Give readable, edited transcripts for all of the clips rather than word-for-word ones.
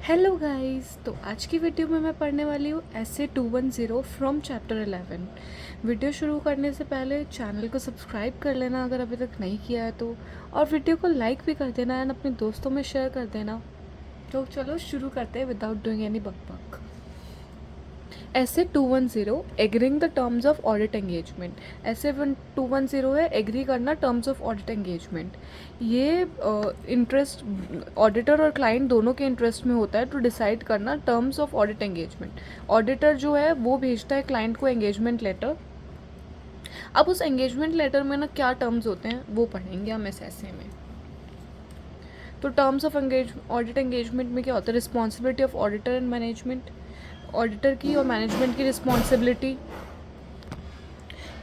Hello guys. तो आज की वीडियो में मैं पढ़ने वाली हूँ ऐसे 210 फ्रॉम चैप्टर 11। वीडियो शुरू करने से पहले चैनल को सब्सक्राइब कर लेना अगर अभी तक नहीं किया है तो, और वीडियो को लाइक भी कर देना एंड अपने दोस्तों में शेयर कर देना। तो चलो शुरू करते हैं विदाउट डूइंग एनी बकबक। ऐसे 210 agreeing the terms of audit engagement. ऐसे 210 है एग्री करना टर्म्स ऑफ ऑडिट एंगेजमेंट। ये इंटरेस्ट ऑडिटर और क्लाइंट दोनों के इंटरेस्ट में होता है टू डिसाइड करना terms of audit engagement. Auditor जो है वो भेजता है क्लाइंट को एंगेजमेंट लेटर। अब उस एंगेजमेंट लेटर में ना क्या टर्म्स होते हैं वो पढ़ेंगे हम इस ऐसे में। तो टर्म्स ऑफ ऑडिट एंगेजमेंट में क्या होता है? Responsibility of auditor and management, auditor की और मैनेजमेंट की responsibility,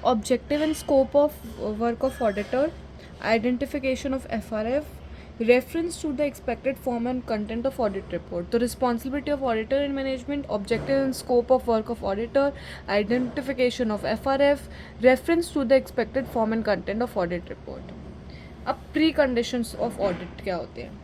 objective and scope of work of auditor, identification of FRF, reference to the expected form and content of audit report. The responsibility of auditor and management, objective and scope of work of auditor, identification of FRF, reference to the expected form and content of audit report. अब preconditions of audit क्या होते हैं?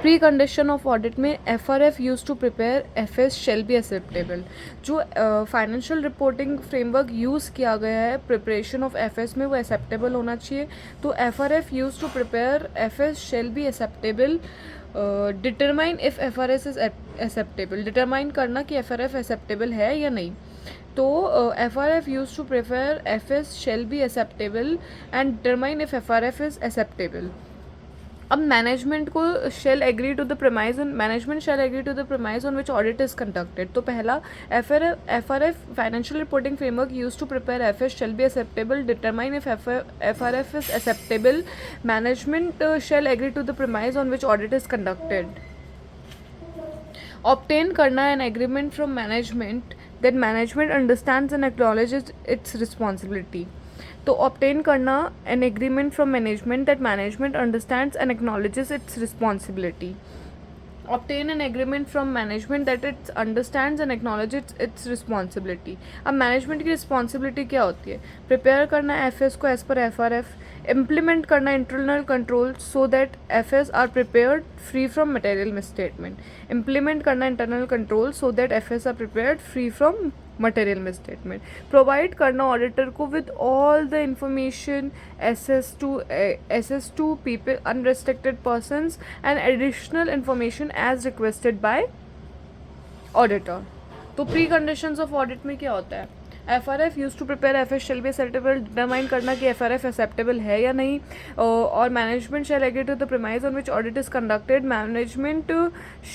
Precondition of audit में FRF use to prepare FS shall be acceptable. जो financial reporting framework use किया गया है preparation of FS में वो एक्सेप्टेबल होना चाहिए। तो FRF use to prepare FS shall be acceptable. Determine if FRS is acceptable, determine करना कि FRF एक्सेप्टेबल है या नहीं। तो FRF use to prepare FS shall be acceptable and determine if FRF is acceptable. अब मैनेजमेंट को shall agree to the premise on management shall agree to the premise on which audit is conducted. तो पहला FRF financial reporting framework use to prepare FS shall be acceptable, determine if FRF is acceptable, management shall agree to the premise on which audit is conducted. Obtain करना an agreement from management that management understands and acknowledges its responsibility. तो obtain करना an agreement from management that management understands and acknowledges its responsibility. obtain an agreement from management that it understands and acknowledges its responsibility। अब management की responsibility क्या होती है? Prepare करना FS को as पर FRF, इम्प्लीमेंट करना internal control so that FS are prepared free from material misstatement, implement करना internal control so that FS are prepared free from material misstatement. Provide करना ऑडिटर को with all the information access to people unrestricted persons and additional information as requested by auditor। तो preconditions of audit में क्या होता है? FRF use to prepare FS shall be acceptable, determine करना कि FRF acceptable है या नहीं, और management shall agree to the premise on which audit is conducted. Management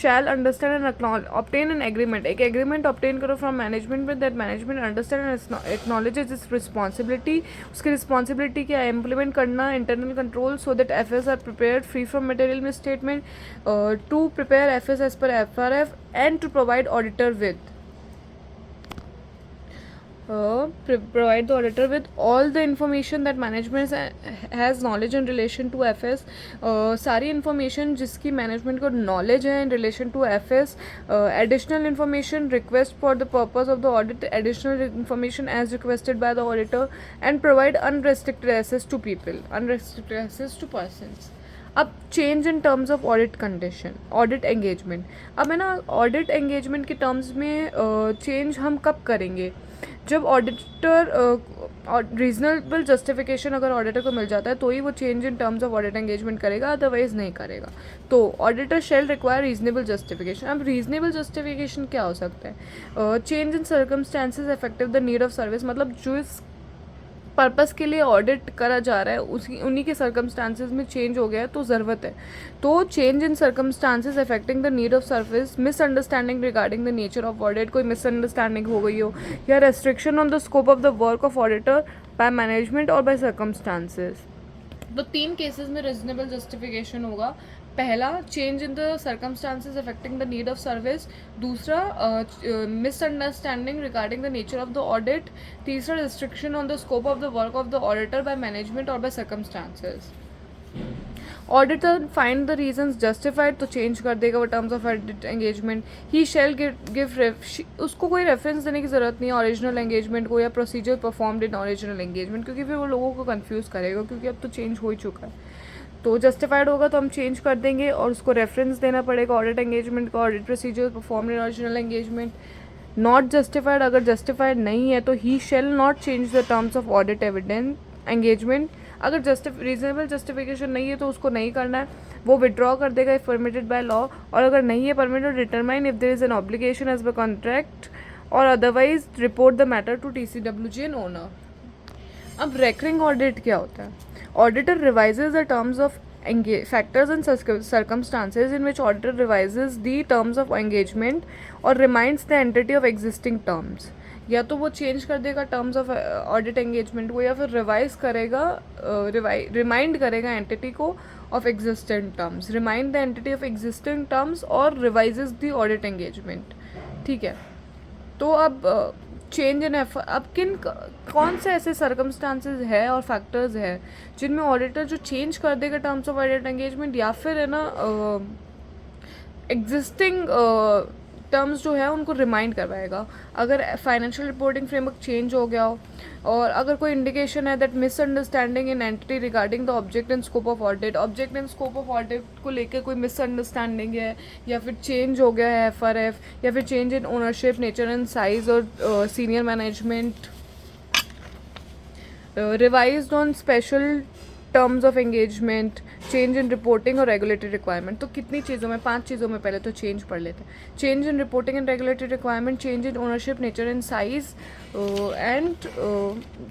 shall understand and obtain an agreement, एक एग्रीमेंट ऑब्टेन करो from management में that management understand and acknowledges its responsibility. उसकी responsibility क्या है? इम्प्लीमेंट करना internal control so that FS are prepared free from material misstatement, to prepare FS as पर FRF and to provide auditor with provide the auditor with all the information that management has knowledge in relation to FS। सारी information जिसकी management को knowledge है in relation to FS, additional information request for the purpose of the audit, additional information as requested by the auditor, and provide unrestricted access to people, unrestricted access to persons। अब change in terms of audit condition, audit engagement. अब है ना audit engagement के terms में change हम कब करेंगे? जब ऑडिटर रीजनेबल जस्टिफिकेशन अगर ऑडिटर को मिल जाता है तो ही वो change in terms of audit engagement करेगा, अदरवाइज नहीं करेगा। तो auditor shall require reasonable justification. अब रीजनेबल जस्टिफिकेशन क्या हो सकता है? Change in circumstances affective the need of service, मतलब जो इस पर्पस के लिए ऑडिट करा जा रहा है उन्हीं के सर्कमस्टांसेस में चेंज हो गया है तो ज़रूरत है। तो change in circumstances affecting the need of service, misunderstanding regarding the nature of audit, कोई मिसअंडरस्टैंडिंग हो गई हो, या restriction on the scope of the work of auditor by management और बाय सर्कमस्टांसेस। तो 3 केसेस में रीजनेबल जस्टिफिकेशन होगा। पहला, change in the circumstances affecting the need of service. दूसरा, misunderstanding regarding the nature of the audit. तीसरा, restriction on the scope of the work of the auditor by management और by circumstances. Auditor find the reasons justified तो change कर देगा वो terms of audit engagement. He shall give उसको कोई reference देने की ज़रूरत नहीं है ओरिजिनल एंगेजमेंट को या procedure performed in original engagement, क्योंकि फिर वो लोगों को कंफ्यूज करेगा, क्योंकि अब तो चेंज हो ही चुका है। तो जस्टिफाइड होगा तो हम चेंज कर देंगे और उसको रेफरेंस देना पड़ेगा ऑडिट एंगेजमेंट का, audit procedure perform in original engagement. Not justified, अगर जस्टिफाइड नहीं है तो he shall not change the terms of audit evidence engagement. अगर रीजनेबल जस्टिफिकेशन नहीं है तो उसको नहीं करना है, वो विड्रॉ कर देगा इफ परमिटेड बाय लॉ. और अगर नहीं है permitted, determine if there is an obligation as by contract और otherwise report the matter to TCWG and owner. अब रेकरिंग ऑडिट क्या होता है? Auditor revises the terms of factors and circumstances in which auditor revises the terms of engagement or reminds the entity of existing terms. या तो वो change कर देगा terms of audit engagement को, या फिर रिवाइज करेगा, रिमाइंड करेगा एंटिटी को of existing terms, remind the entity of existing terms और रिवाइजेज द ऑडिट एंगेजमेंट. ठीक है. तो अब चेंज इन अब कौन से ऐसे सर्कमस्टांसेस है और फैक्टर्स है जिनमें ऑडिटर जो चेंज कर देगा टर्म्स ऑफ ऑडिट एंगेजमेंट, या फिर है ना एग्जिस्टिंग टर्म्स जो है उनको रिमाइंड करवाएगा. अगर फाइनेंशियल रिपोर्टिंग फ्रेमवर्क चेंज हो गया हो, और अगर कोई इंडिकेशन है that misunderstanding in entity regarding the object and scope of audit, object and scope of audit को लेकर कोई मिसअंडरस्टैंडिंग है, या फिर चेंज हो गया है FRF, या फिर change in ownership, nature and size और senior management, revised on special terms of engagement, change in reporting और रेगुलेटरी रिक्वायरमेंट. तो कितनी चीज़ों में, 5 चीज़ों में पहले तो चेंज पढ़ लेते हैं. Change in reporting and regulatory requirement, change in ownership, nature and size and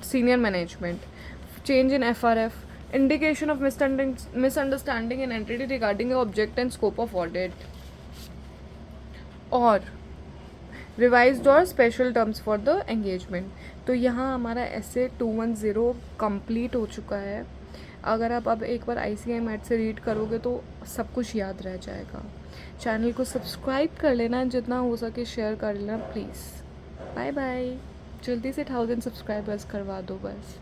senior management, change in FRF, indication of misunderstanding in entity regarding the object and scope of audit, और revised और special terms for the engagement. तो यहाँ हमारा ऐसे 210 complete हो चुका है. अगर आप अब एक बार ICAI मैट से रीड करोगे तो सब कुछ याद रह जाएगा. चैनल को सब्सक्राइब कर लेना, जितना हो सके शेयर कर लेना प्लीज़. Bye bye. जल्दी से 1000 सब्सक्राइबर्स करवा दो बस.